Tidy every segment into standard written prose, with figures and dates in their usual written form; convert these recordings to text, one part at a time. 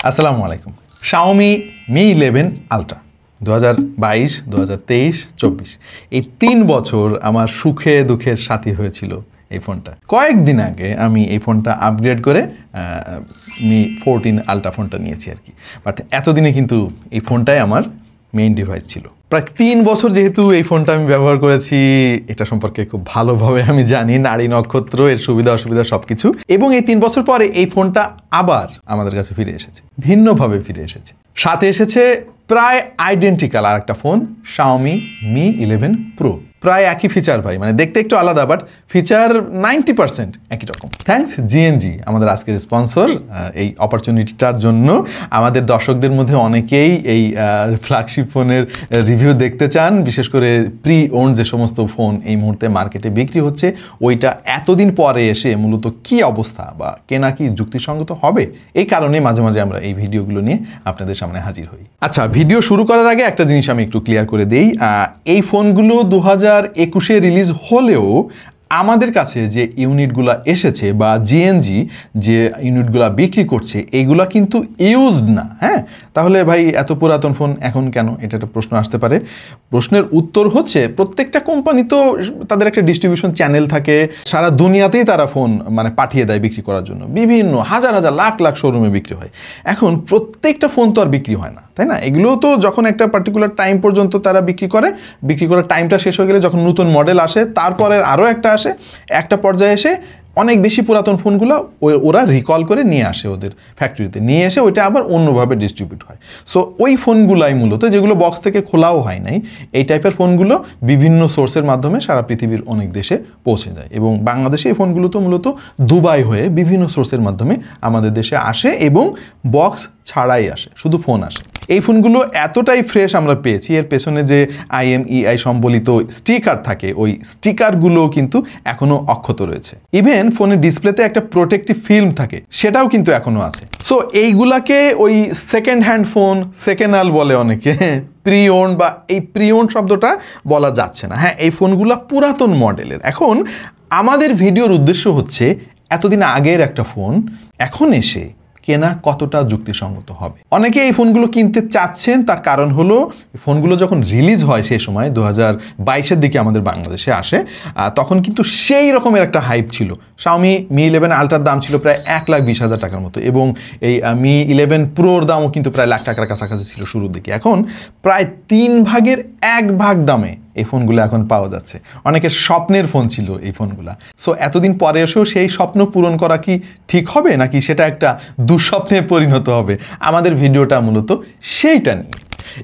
আসসালামু আলাইকুম। Xiaomi Mi 11 Ultra 2022, 2023, 24 এই 3 বছর আমার সুখে দুঃখের সাথী হয়েছিল এই ফোনটা। কয়েকদিন আগে আমি এই ফোনটা আপগ্রেড করে Mi 14 Ultra ফোনটা নিয়েছি আর কি। বাট এতদিনে কিন্তু এই ফোনটাই আমার মেইন ডিভাইস ছিল। প্রায় 3 বছর যেহেতু এই ফোনটা আমি ব্যবহার করেছি, এটা সম্পর্কে খুব ভালোভাবে আমি জানি, নারী নক্ষত্র, এর সুবিধা অসুবিধা সবকিছু। এবং এই 3 বছর পরে এই ফোনটা আবার আমাদের কাছে ফিরে এসেছে, ভিন্নভাবে ফিরে এসেছে। সাথে এসেছে প্রায় আইডেন্টিক্যাল আর একটা ফোন, Xiaomi Mi 11 Pro। প্রায় একই ফিচার ভাই, মানে দেখতে একটু আলাদা, বাট ফিচার 90% একই রকম। থ্যাঙ্কস GNG, আমাদের আজকের স্পন্সর। এই অপরচুনিটিটার জন্য আমাদের দর্শকদের মধ্যে অনেকেই এই ফ্ল্যাগশিপ ফোনের রিভিউ দেখতে চান, বিশেষ করে প্রি ওন যে সমস্ত ফোন এই মুহূর্তে মার্কেটে বিক্রি হচ্ছে, ওইটা এতদিন পরে এসে মূলত কি অবস্থা বা কেনা কি যুক্তিসঙ্গত হবে, এই কারণে মাঝে মাঝে আমরা এই ভিডিওগুলো নিয়ে আপনাদের সামনে হাজির হই। আচ্ছা, ভিডিও শুরু করার আগে একটা জিনিস আমি একটু ক্লিয়ার করে দিই। এই ফোনগুলো 2021-এ রিলিজ হলেও আমাদের কাছে যে ইউনিটগুলো এসেছে বা GNG যে ইউনিটগুলো বিক্রি করছে, এইগুলা কিন্তু ইউজড না। হ্যাঁ, তাহলে ভাই এত পুরাতন ফোন এখন কেন, এটা একটা প্রশ্ন আসতে পারে। প্রশ্নের উত্তর হচ্ছে, প্রত্যেকটা কোম্পানি তো তাদের একটা ডিস্ট্রিবিউশন চ্যানেল থাকে, সারা দুনিয়াতেই তারা ফোন মানে পাঠিয়ে দেয় বিক্রি করার জন্য, বিভিন্ন হাজার হাজার লাখ লাখ শোরুমে বিক্রি হয়। এখন প্রত্যেকটা ফোন তো আর বিক্রি হয় না, তাই না? এগুলো তো যখন একটা পার্টিকুলার টাইম পর্যন্ত তারা বিক্রি করার টাইমটা শেষ হয়ে গেলে যখন নতুন মডেল আসে, তারপরে আরও একটা আসে, একটা পর্যায়ে এসে অনেক বেশি পুরাতন ফোনগুলো ওরা রিকল করে নিয়ে আসে ওদের ফ্যাক্টরিতে, নিয়ে এসে ওইটা আবার অন্যভাবে ডিস্ট্রিবিউট হয়। সো ওই ফোনগুলাই মূলত, যেগুলো বক্স থেকে খোলাও হয় নাই, এই টাইপের ফোনগুলো বিভিন্ন সোর্সের মাধ্যমে সারা পৃথিবীর অনেক দেশে পৌঁছে যায়। এবং বাংলাদেশে এই ফোনগুলো তো মূলত দুবাই হয়ে বিভিন্ন সোর্সের মাধ্যমে আমাদের দেশে আসে এবং বক্স ছাড়াই আসে, শুধু ফোন আসে। এই ফোনগুলো এতটাই ফ্রেশ আমরা পেয়েছি, এর পেছনে যে IMEI সম্বলিত স্টিকার থাকে, ওই স্টিকারগুলো কিন্তু এখনও অক্ষত রয়েছে। ইভেন ফোনের ডিসপ্লেতে একটা প্রোটেক্টিভ ফিল্ম থাকে, সেটাও কিন্তু এখনও আছে। সো এইগুলাকে ওই সেকেন্ড হ্যান্ড ফোন, সেকেন্ড বলে অনেকে, প্রি ওন বা এই প্রি ওন শব্দটা বলা যাচ্ছে না। হ্যাঁ, এই ফোনগুলো পুরাতন মডেলের। এখন আমাদের ভিডিওর উদ্দেশ্য হচ্ছে, এতদিন আগের একটা ফোন এখন এসে কেনা কতটা যুক্তিসঙ্গত হবে। অনেকে এই ফোনগুলো কিনতে চাচ্ছেন, তার কারণ হলো ফোনগুলো যখন রিলিজ হয় সেই সময় 2022-এর দিকে আমাদের বাংলাদেশে আসে, তখন কিন্তু সেই রকমের একটা হাইপ ছিল। Xiaomi Mi 11 Ultraর দাম ছিল প্রায় 1,20,000 টাকার মতো, এবং এই Mi 11 Proর দামও কিন্তু প্রায় লাখ টাকার কাছাকাছি ছিল শুরুর দিকে। এখন প্রায় 3 ভাগের 1 ভাগ দামে এই ফোনগুলো এখন পাওয়া যাচ্ছে। অনেকের স্বপ্নের ফোন ছিল এই ফোনগুলো। সো এতদিন পরে এসেও সেই স্বপ্ন পূরণ করা কি ঠিক হবে, নাকি সেটা একটা দুঃস্বপ্নে পরিণত হবে? আমাদের ভিডিওটা মূলত সেইটা নিয়ে।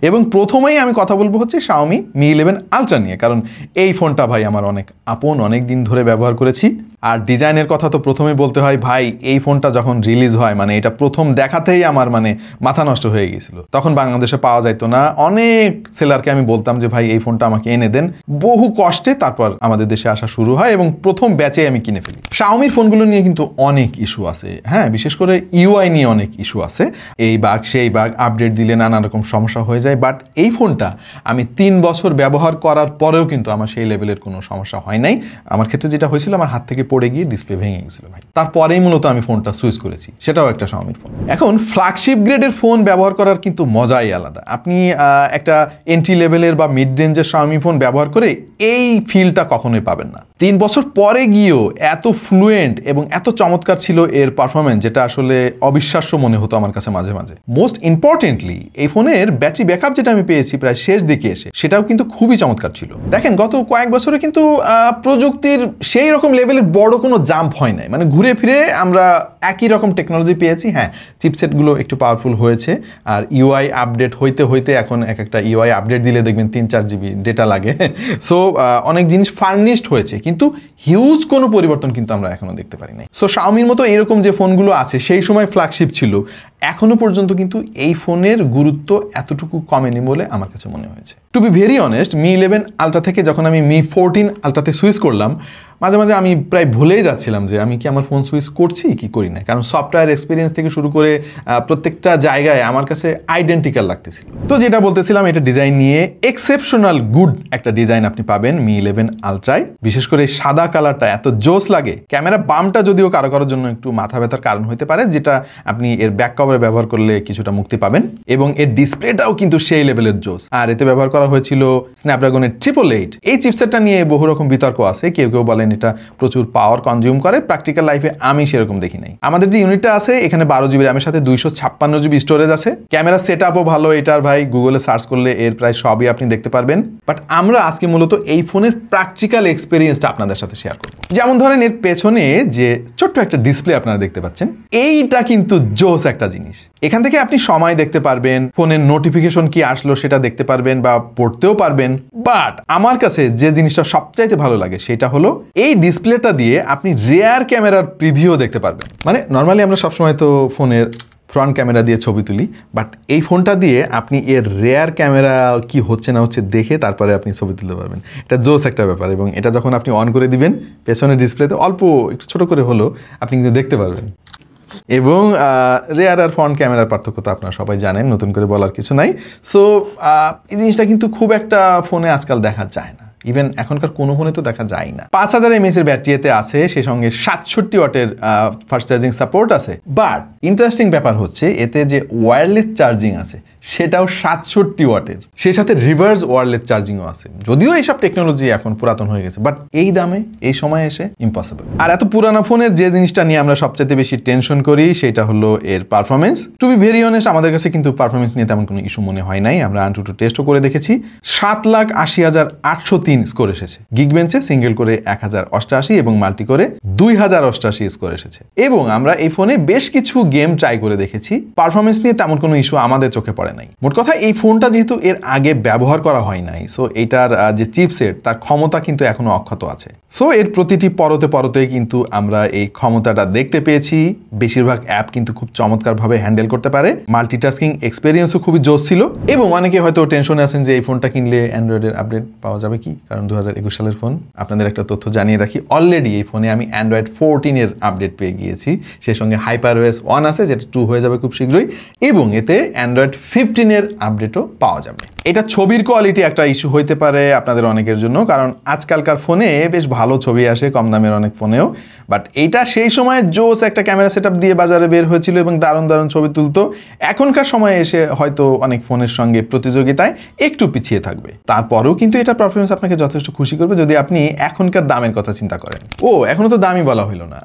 এবং প্রথমেই আমি কথা বলবো হচ্ছে Xiaomi Mi 11 Ultra নিয়ে, কারণ এই ফোনটা ভাই আমার অনেক আপন, অনেক দিন ধরে ব্যবহার করেছি। আর ডিজাইনের কথা তো প্রথমেই বলতে হয় ভাই, এই ফোনটা যখন রিলিজ হয়, মানে এটা প্রথম দেখাতেই আমার মানে মাথা নষ্ট হয়ে গিয়েছিল। তখন বাংলাদেশে পাওয়া যাইতো না, অনেক সেলারকে আমি বলতাম যে ভাই এই ফোনটা আমাকে এনে দেন। বহু কষ্টে তারপর আমাদের দেশে আসা শুরু হয় এবং প্রথম ব্যাচে আমি কিনে ফেলি। Xiaomiর ফোনগুলো নিয়ে কিন্তু অনেক ইস্যু আছে, হ্যাঁ, বিশেষ করে UI নিয়ে অনেক ইস্যু আছে। এই বাগ সেই বাগ, আপডেট দিলে নানা রকম সমস্যা হয়ে যায়। বাট এই ফোনটা আমি 3 বছর ব্যবহার করার পরেও কিন্তু আমার সেই লেভেলের কোনো সমস্যা হয় নাই। আমার ক্ষেত্রে যেটা হয়েছিল, আমার হাত থেকে পড়ে গিয়ে ডিসপ্লে ভেঙে গেছিল ভাই, তারপরেই মূলত আমি ফোনটা সুইচ করেছি, সেটাও একটা Xiaomiর ফোন। এখন ফ্ল্যাগশিপ গ্রেডের ফোন ব্যবহার করার কিন্তু মজাই আলাদা। আপনি একটা এন্ট্রি লেভেলের বা মিড রেঞ্জের Xiaomi ফোন ব্যবহার করে এই ফিলটা কখনোই পাবেন না। 3 বছর পরে গিয়েও এত ফ্লুয়েন্ট এবং এত চমৎকার ছিল এর পারফরমেন্স, যেটা আসলে অবিশ্বাস্য মনে হতো আমার কাছে মাঝে মাঝে। মোস্ট ইম্পর্টেন্টলি এই ফোনের ব্যাটারি ব্যাকআপ যেটা আমি পেয়েছি প্রায় শেষ দিকে এসে, সেটাও কিন্তু খুবই চমৎকার ছিল। দেখেন, গত কয়েক বছরে কিন্তু প্রযুক্তির সেই রকম লেভেলের বড় কোনো জাম্প হয় নাই, মানে ঘুরে ফিরে আমরা একই রকম টেকনোলজি পেয়েছি। হ্যাঁ, চিপসেটগুলো একটু পাওয়ারফুল হয়েছে, আর UI আপডেট হইতে হইতে এখন একটা UI আপডেট দিলে দেখবেন 3-4 GB ডেটা লাগে। সো অনেক জিনিস ফার্নিশড হয়েছে, কিন্তু হিউজ কোনো পরিবর্তন কিন্তু আমরা এখনো দেখতে পারি নাই। সো Xiaomiর মতো এরকম যে ফোনগুলো আছে, সেই সময় ফ্ল্যাগশিপ ছিল, এখনো পর্যন্ত কিন্তু এই ফোনের গুরুত্ব এতটুকু কমেনি বলে আমার কাছে মনে হয়েছে। To be very honest, Mi 11 Ultra থেকে যখন আমি Mi 14 Ultraতে সুইচ করলাম, মাঝে মাঝে আমি প্রায় ভুলেই যাচ্ছিলাম যে আমি কি আমার ফোন সুইচ করছি কি করি না, কারণ সফটওয়্যার এক্সপিরিয়েন্স থেকে শুরু করে প্রত্যেকটা জায়গায় আমার কাছে আইডেন্টিক্যাল লাগতেছিল। তো যেটা বলতেছিলাম, এটা ডিজাইন নিয়ে এক্সেপশনাল গুড একটা ডিজাইন আপনি পাবেন Mi 11 আলট্রায়। বিশেষ করে সাদা কালারটা এত জোস লাগে। ক্যামেরা বামটা যদিও কারো কারোর জন্য একটু মাথা ব্যথার কারণ হতে পারে, যেটা আপনি এর ব্যাক কভারে ব্যবহার করলে কিছুটা মুক্তি পাবেন, এবং এর ডিসপ্লেটাও কিন্তু সেই লেভেলের জোস। আর এতে ব্যবহার করা হয়েছিল স্ন্যাপড্রাগনের 888। এই চিপসেটটা নিয়ে বহু রকম বিতর্ক আছে, কেউ কেউ বলেন এটা প্রচুর পাওয়ার কনজিউম করে। প্র্যাকটিক্যাল লাইফে আমি সেরকম দেখি নাই। আমাদের যে ইউনিটটা আছে এখানে 12GB র্যামের সাথে 256GB স্টোরেজ আছে। ক্যামেরা সেট আপও ভালো এটার ভাই, গুগলে সার্চ করলে এর প্রায় সবই আপনি দেখতে পারবেন। বাট আমরা আজকে মূলত এই ফোনের প্র্যাকটিক্যাল এক্সপিরিয়েন্সটা আপনাদের সাথে শেয়ার করব। যেমন ধরেন এর পেছনে যে ছোট্ট একটা ডিসপ্লে আপনারা দেখতে পাচ্ছেন, এইটা কিন্তু জোস একটা জিনিস। এখান থেকে আপনি সময় দেখতে পারবেন, ফোনের নোটিফিকেশন কি আসলো সেটা দেখতে পারবেন বা পড়তেও পারবেন। বাট আমার কাছে যে জিনিসটা সবচাইতে ভালো লাগে সেটা হলো এই ডিসপ্লেটা দিয়ে আপনি রিয়ার ক্যামেরার প্রিভিউ দেখতে পারবেন। মানে নর্মালি আমরা সবসময় তো ফোনের ফ্রন্ট ক্যামেরা দিয়ে ছবি তুলি, বাট এই ফোনটা দিয়ে আপনি এর রেয়ার ক্যামেরা কি হচ্ছে না হচ্ছে দেখে তারপরে আপনি ছবি তুলতে পারবেন। এটা জোস একটা ব্যাপার, এবং এটা যখন আপনি অন করে দিবেন পেছনের ডিসপ্লেতে অল্প একটু ছোটো করে হলো আপনি কিন্তু দেখতে পারবেন। এবং রেয়ার আর ফ্রন্ট ক্যামেরার পার্থক্য তো আপনারা সবাই জানেন, নতুন করে বলার কিছু নাই। সো এই জিনিসটা কিন্তু খুব একটা ফোনে আজকাল দেখা যায় না, ইভেন এখনকার কোনো ফোনে তো দেখা যায় না। 5000 mAh এর ব্যাটারিতে আছে, সে সঙ্গে 67 ওয়াটের ফাস্ট চার্জিং সাপোর্ট আছে। বাট ইন্টারেস্টিং ব্যাপার হচ্ছে এতে যে ওয়্যারলেস চার্জিং আছে সেটাও 67 ওয়াটের, সেই সাথে রিভার্স ওয়্যারলেস চার্জিংও আছে। যদিও এইসব টেকনোলজি এখন পুরাতন হয়ে গেছে, বাট এই দামে এই সময় এসে ইম্পসিবল। আর এত পুরানো ফোনের যে জিনিসটা নিয়ে আমরা সবচেয়ে বেশি টেনশন করি সেটা হলো এর performance. To be very honest, আমাদের কাছে কিন্তু পারফরমেন্স নিয়ে তেমন কোনো ইস্যু মনে হয় নাই। আমরা AnTuTu টেস্টও করে দেখেছি। 7,80,803 স্কোর এসেছে। গিগবেঞ্চে সিঙ্গেল করে 1088 এবং মাল্টি করে 2088 স্কোর এসেছে। এবং আমরা এই ফোনে বেশ কিছু গেম ট্রাই করে দেখেছি, পারফরমেন্স নিয়ে তেমন কোনো ইস্যু আমাদের চোখে পড়ে নাই। মোট কথা এই ফোনটা যেহেতু এর আগে ব্যবহার করা হয় নাই, সো এটার যে চিপসেট তার ক্ষমতা কিন্তু এখনো অক্ষত আছে। সো এর প্রতিটি পরতে পরতে কিন্তু আমরা এই ক্ষমতাটা দেখতে পেয়েছি। বেশিরভাগ অ্যাপ কিন্তু খুব চমৎকারভাবে হ্যান্ডেল করতে পারে। মাল্টিটাস্কিং এক্সপেরিয়েন্সও খুবই জোস ছিল। এবং অনেকে হয়তো টেনশনে আছেন যে এই ফোনটা কিনলে অ্যান্ড্রয়েডের আপডেট পাওয়া যাবে কি, কারণ 2021 সালের ফোন। আপনাদের একটা তথ্য জানিয়ে রাখি, অলরেডি এই ফোনে আমি অ্যান্ড্রয়েড 14 এর আপডেট পেয়ে গিয়েছি। সেই সঙ্গে HyperOS 1 আছে, যেটা 2 হয়ে যাবে খুব শীঘ্রই, এবং এতে অ্যান্ড্রয়েড 15 এর আপডেটও পাওয়া যাবে। এটা ছবির কোয়ালিটি একটা ইস্যু হইতে পারে আপনাদের অনেকের জন্য, কারণ আজকালকার ফোনে বেশ ভালো ছবি আসে কম দামের অনেক ফোনেও। বাট এইটা সেই সময় জোস একটা ক্যামেরা সেটআপ দিয়ে বাজারে বের হয়েছিল এবং দারুণ দারুণ ছবি তুলতো। এখনকার সময়ে এসে হয়তো অনেক ফোনের সঙ্গে প্রতিযোগিতায় একটু পিছিয়ে থাকবে। তারপরেও কিন্তু এটা পারফরমেন্স আপনাকে যথেষ্ট খুশি করবে যদি আপনি এখনকার দামের কথা চিন্তা করেন। এখনো তো দামই বলা হলো না।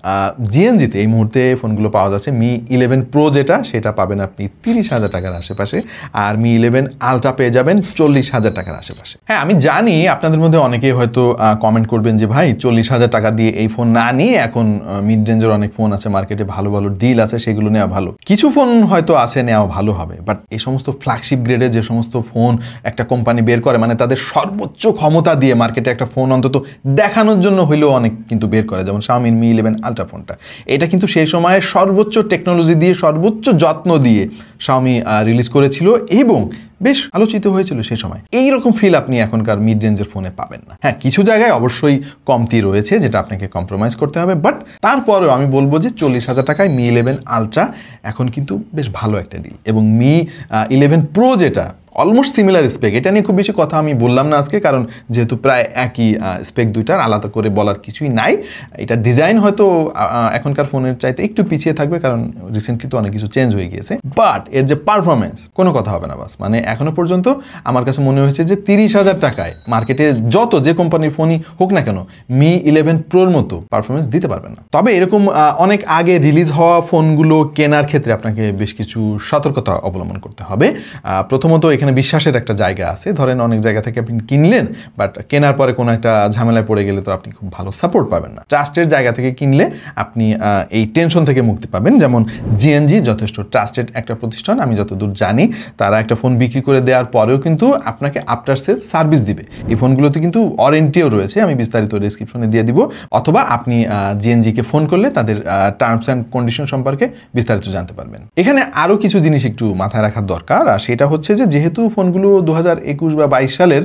জিএনজিতে এই মুহূর্তে ফোনগুলো পাওয়া যাচ্ছে। Mi 11 Pro যেটা, সেটা পাবেন আপনি 30,000 টাকার আশেপাশে, আর Mi 11 আলট্রা পেয়ে যাবেন 40,000 টাকার আশেপাশে। হ্যাঁ, আমি জানি আপনাদের মধ্যে অনেকেই হয়তো কমেন্ট করবেন যে ভাই 40,000 টাকা দিয়ে এই ফোন না নিয়ে এখন মিড রেঞ্জের অনেক ফোন আছে মার্কেটে, ভালো ভালো ডিল আছে, সেগুলো নেওয়া ভালো। কিছু ফোন হয়তো আছে নেওয়া ভালো হবে, বাট এই সমস্ত ফ্ল্যাগশিপ গ্রেডের যে সমস্ত ফোন একটা কোম্পানি বের করে, মানে তাদের সর্বোচ্চ ক্ষমতা দিয়ে মার্কেটে একটা ফোন অন্তত দেখানোর জন্য হইলেও অনেক কিন্তু বের করে, যেমন Xiaomi Mi 11 আলট্রা ফোনটা। এটা কিন্তু সেই সময় সর্বোচ্চ টেকনোলজি দিয়ে সর্বোচ্চ যত্ন দিয়ে Xiaomi রিলিজ করেছিল এবং বেশ আলোচিত হয়েছিল সেই সময়। এইরকম ফিল আপনি এখনকার মিড রেঞ্জের ফোনে পাবেন না। হ্যাঁ, কিছু জায়গায় অবশ্যই কমতি রয়েছে যেটা আপনাকে কম্প্রোমাইজ করতে হবে, বাট তারপরেও আমি বলবো যে 40,000 টাকায় Mi 11 আলট্রা এখন কিন্তু বেশ ভালো একটা ডিল। এবং Mi 11 Pro যেটা অলমোস্ট সিমিলার স্পেক, এটা নিয়ে খুব বেশি কথা আমি বললাম না আজকে, কারণ যেহেতু প্রায় একই স্পেক দুইটার, আলাদা করে বলার কিছুই নাই। এটা ডিজাইন হয়তো এখনকার ফোনের চাইতে একটু পিছিয়ে থাকবে, কারণ রিসেন্টলি তো অনেক কিছু চেঞ্জ হয়ে গিয়েছে, বাট এর যে পারফরমেন্স কোনো কথা হবে না। বাস মানে এখনো পর্যন্ত আমার কাছে মনে হয়েছে যে 30,000 টাকায় মার্কেটে যে কোম্পানির ফোনই হোক না কেন Mi 11 Proর মতো পারফরমেন্স দিতে পারবেন না। তবে এরকম অনেক আগে রিলিজ হওয়া ফোনগুলো কেনার ক্ষেত্রে আপনাকে বেশ কিছু সতর্কতা অবলম্বন করতে হবে। প্রথমত এখানে বিশ্বাসের একটা জায়গা আছে। ধরেন অনেক জায়গা থেকে আপনি কিনলেন, বাট কেনার পরে কোনো একটা ঝামেলায় পড়ে গেলে তো আপনি খুব ভালো সাপোর্ট পাবেন না। ট্রাস্টেড জায়গা থেকে কিনলে আপনি এই টেনশন থেকে মুক্তি পাবেন। যেমন জিএনজি যথেষ্ট ট্রাস্টেড একটা প্রতিষ্ঠান, আমি যতদূর জানি তারা একটা ফোন বিক্রি করে দেওয়ার পরেও কিন্তু আপনাকে আফটার সেল সার্ভিস দিবে। এই ফোনগুলোতে কিন্তু ওয়ারেন্টিও রয়েছে, আমি বিস্তারিত ডেসক্রিপশনে দিয়ে দিব, অথবা আপনি জিএনজিকে ফোন করলে তাদের টার্মস অ্যান্ড কন্ডিশন সম্পর্কে বিস্তারিত জানতে পারবেন। এখানে আরও কিছু জিনিস একটু মাথায় রাখার দরকার, আর সেটা হচ্ছে যে যেহেতু যেহেতু ফোনগুলো 2021 বা 22 সালের,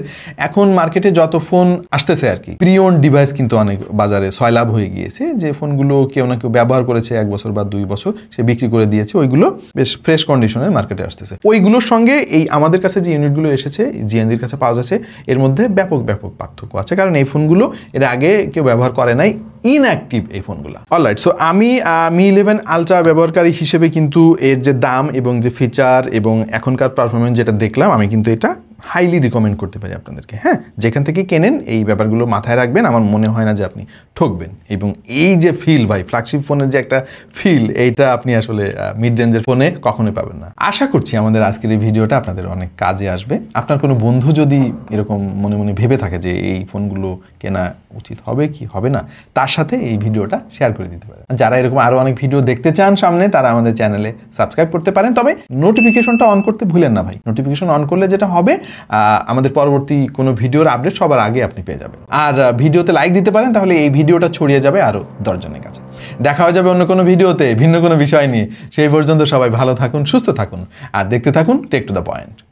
এখন মার্কেটে যত ফোন আসতেছে আর কি, প্রি ওন্ড ডিভাইস কিন্তু অনেক বাজারে সয়লাভ হয়ে গিয়েছে, যে ফোনগুলো কেউ না কেউ ব্যবহার করেছে 1 বছর বা 2 বছর, সে বিক্রি করে দিয়েছে, ওইগুলো বেশ ফ্রেশ কন্ডিশনে মার্কেটে আসতেছে। ওইগুলোর সঙ্গে এই আমাদের কাছে যে ইউনিটগুলো এসেছে, জিএনজির কাছে পাওয়া যাচ্ছে, এর মধ্যে ব্যাপক পার্থক্য আছে, কারণ এই ফোনগুলো এর আগে কেউ ব্যবহার করে নাই, ইনঅ্যাক্টিভ এই ফোনগুলো। অলরাইট, সো আমি Mi 11 আলট্রা ব্যবহারকারী হিসেবে কিন্তু এর যে দাম এবং যে ফিচার এবং এখনকার পারফরমেন্স যেটা দেখলাম, আমি কিন্তু এটা হাইলি রিকমেন্ড করতে পারি আপনাদেরকে। হ্যাঁ, যেখান থেকে কেনেন এই ব্যাপারগুলো মাথায় রাখবেন, আমার মনে হয় না যে আপনি ঠকবেন। এবং এই যে ফিল ভাই, ফ্ল্যাগশিপ ফোনের যে একটা ফিল, এইটা আপনি আসলে মিড রেঞ্জের ফোনে কখনোই পাবেন না। আশা করছি আমাদের আজকের এই ভিডিওটা আপনাদের অনেক কাজে আসবে। আপনার কোনো বন্ধু যদি এরকম মনে মনে ভেবে থাকে যে এই ফোনগুলো কেনা উচিত হবে কি হবে না, তার সাথে এই ভিডিওটা শেয়ার করে দিতে পারেন। যারা এরকম আরও অনেক ভিডিও দেখতে চান সামনে, তারা আমাদের চ্যানেলে সাবস্ক্রাইব করতে পারেন, তবে নোটিফিকেশনটা অন করতে ভুলেন না ভাই। নোটিফিকেশন অন করলে যেটা হবে, আমাদের পরবর্তী কোনো ভিডিওর আপডেট সবার আগে আপনি পেয়ে যাবেন। আর ভিডিওতে লাইক দিতে পারেন, তাহলে এই ভিডিওটা ছড়িয়ে যাবে আরও 10 জনের কাছে। দেখা হয়ে যাবে অন্য কোনো ভিডিওতে ভিন্ন কোনো বিষয় নিয়ে। সেই পর্যন্ত সবাই ভালো থাকুন, সুস্থ থাকুন, আর দেখতে থাকুন টেক টু দ্য পয়েন্ট।